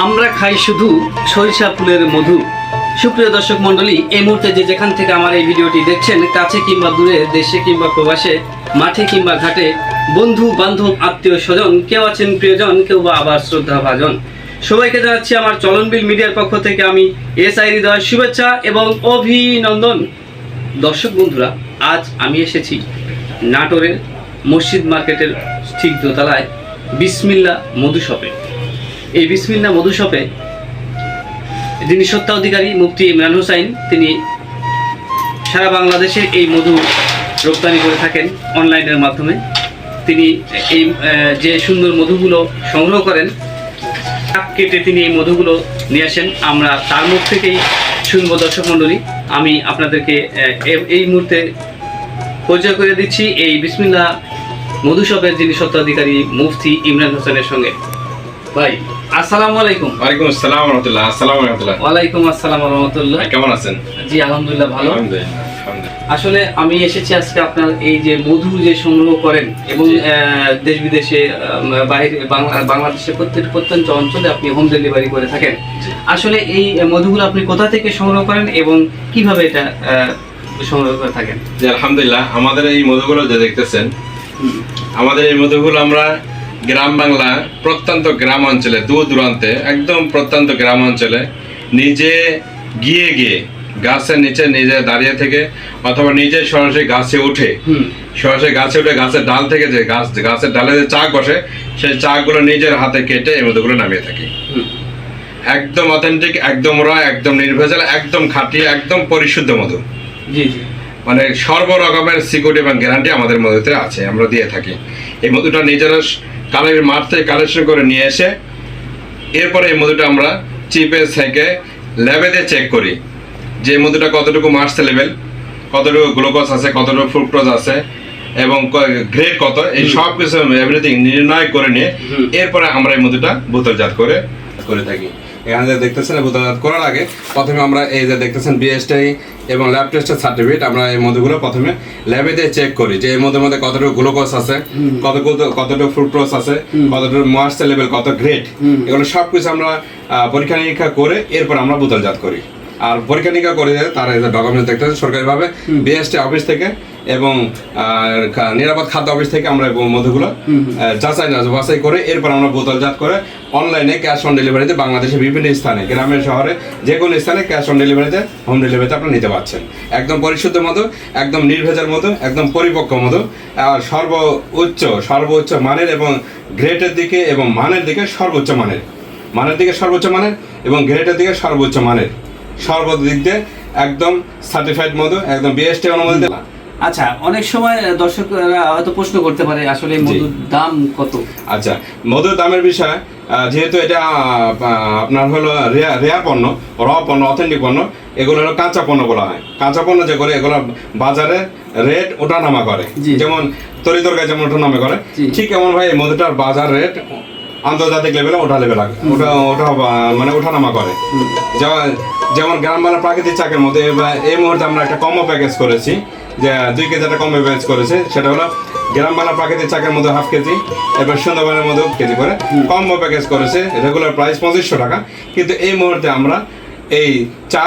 আমরা খাই শুধু সরিষা ফুলের মধু। সুপ্রিয় দর্শক মণ্ডলী, এই মুহূর্তে যে যেখান থেকে আমার এই ভিডিওটি দেখছেন, কাছে কিংবা দূরে, দেশে কিংবা প্রবাসে, মাঠে কিংবা ঘাটে, বন্ধু বান্ধব আত্মীয় স্বজন, কেউ আছেন প্রিয়জন, কেউ বা আবার শ্রদ্ধা ভাজন, সবাইকে জানাচ্ছি আমার চলনবিল মিডিয়ার পক্ষ থেকে আমি এসআই হৃদয় শুভেচ্ছা এবং অভিনন্দন। দর্শক বন্ধুরা, আজ আমি এসেছি নাটোরের মসজিদ মার্কেটের ঠিক দোতলায় বিসমিল্লা মধু শপে। এই বিসমিল্লা মধু শপে যিনি স্বত্বাধিকারী মুফতি ইমরান হোসাইন, তিনি সারা বাংলাদেশে এই মধু রপ্তানি করে থাকেন অনলাইনের মাধ্যমে। তিনি এই যে সুন্দর মধুগুলো সংগ্রহ করেন, কেটে তিনি এই মধুগুলো নিয়ে আসেন। আমরা তার মুখ থেকেই শুনবো। দর্শক মণ্ডলী, আমি আপনাদেরকে এই মুহূর্তে পরিচয় করে দিচ্ছি এই বিসমিল্লা মধু শপের যিনি স্বত্বাধিকারী মুফতি ইমরান হোসেনের সঙ্গে। ভাই আসসালামু আলাইকুম। ওয়ালাইকুম আসসালাম ওয়া রাহমাতুল্লাহ। আসসালামু আলাইকুম। ওয়ালাইকুম আসসালাম ওয়া রাহমাতুল্লাহ। কেমন আছেন? জি আলহামদুলিল্লাহ ভালো। আলহামদুলিল্লাহ। আসলে আমি এসেছি আজকে আপনার এই যে মধু যে সংগ্রহ করেন এবং দেশ বিদেশে বাইরে বাংলাদেশের প্রত্যন্ত অঞ্চলে আপনি হোম ডেলিভারি করে থাকেন। আসলে এই মধুগুলো আপনি কোথা থেকে সংগ্রহ করেন এবং কিভাবে এটা সংগ্রহ করে থাকেন? জি আলহামদুলিল্লাহ। আমাদের এই মধুগুলো যে দেখতেছেন, আমাদের এই মধুগুলো আমরা গ্রাম বাংলা প্রত্যন্ত গ্রাম অঞ্চলে, দূর দূরান্তে, একদম প্রত্যন্ত গ্রাম অঞ্চলে নিজে গিয়ে গাছের নিচে নিজে দাঁড়িয়ে থেকে অথবা নিজে সরাসরি গাছে উঠে গাছের ডাল থেকে যে গাছের ডালে যে চাক বসে, সেই চাকগুলো নিজের হাতে কেটে এই মধুগুলো নামিয়ে থাকি। একদম অথেন্টিক, একদম র, একদম নির্ভেজাল, একদম খাঁটি, একদম পরিশুদ্ধ মধু। জি জি, মানে সর্ব রকমের সিকিউরিটি এবং গ্যারান্টি আমাদের মধুতে আছে, আমরা দিয়ে থাকি। এই মধুটা নিজেরা কালের মাঠ থেকে কালেকশন করে নিয়ে এসে এরপরে এই মধুটা আমরা চিপে থেকে ল্যাবে দিয়ে চেক করি যে মধুটা কতটুকু মার্স লেভেল, কতটুকু গ্লুকোজ আছে, কতটুকু ফ্রুক্টোজ আছে এবং গ্রেড কত, এই সব কিছু এভরিথিং নির্ণয় করে নিয়ে এরপরে আমরা এই মধুটা বোতলজাত করে থাকি। এখানে যে দেখতেছেন বোতলজাত করার আগে প্রথমে আমরা এই যে দেখতেছেন বিএসটি এবং ল্যাব টেস্টের সার্টিফিকেট, আমরা এই মধুগুলো প্রথমে ল্যাবে দিয়ে চেক করি যে এই মধুর মধ্যে কতটুকু গ্লুকোজ আছে, কতটুকু ফ্রুক্টোজ আছে, কতটুকু ময়েশ্চার লেভেল, কত গ্রেড, এগুলো সব কিছু আমরা পরীক্ষা নিরীক্ষা করে এরপর আমরা বোতলজাত করি। আর পরীক্ষা নিরীক্ষা করে তারা ডকুমেন্টস দেখতেছেন সরকারিভাবে বিএসটি অফিস থেকে এবং নিরাপদ খাদ্য অফিস থেকে আমরা মধুগুলো বাছাই করে এরপর আমরা বোতলজাত করে অনলাইনে ক্যাশ অন ডেলিভারিতে বাংলাদেশের বিভিন্ন স্থানে, গ্রামের শহরে যে কোনো স্থানে ক্যাশ অন ডেলিভারিতে, হোম ডেলিভারিতে আপনারা নিতে পারছেন। একদম পরিশুদ্ধ মধু, একদম নির্ভেজাল মধু, একদম পরিপক্ক মধু, আর সর্বোচ্চ মানের এবং গ্রেডের দিকে এবং মানের দিকে সর্বোচ্চ মানের এবং গ্রেডের দিকে সর্বোচ্চ মানের, সর্বদিক দিয়ে একদম সার্টিফাইড মধু, একদম বিএসটি অনুমোদিত। আচ্ছা, অনেক সময় দর্শকরা হয়তো প্রশ্ন করতে পারে আসলে মধুর দাম কত? আচ্ছা, মধুর দামের বিষয়, যেহেতু এটা আপনার হলো রেয়ার পণ্য, র পণ্য, অথেন্টিক পণ্য, এগুলো হলো কাঁচা পণ্য বলা হয়। কাঁচা পণ্য যে করে এগুলো বাজারে রেট ওঠানামা করে, যেমন তরি তরকারি যেমন ওঠানামা করে, ঠিক এমন ভাই এই মধুটার বাজার রেট আন্তর্জাতিক লেভেলে মানে ওঠানামা করে। যেমন গ্রাম বাংলা প্রাকৃতিক চাকের মধ্যে এই মুহূর্তে আমরা একটা কম্বো প্যাকেজ করেছি, যে 2 কেজি একটা কম্বো প্যাকেজ করেছে, সেটা হলো গ্রাম বাংলা প্রাকৃতিক চাকের মধ্যে হাফ কেজি, এবার সুন্দরবনের মধ্যে কেজি করে কম্বো প্যাকেজ করেছে। রেগুলার প্রাইস 2500 টাকা, কিন্তু এই মুহূর্তে আমরা এই 4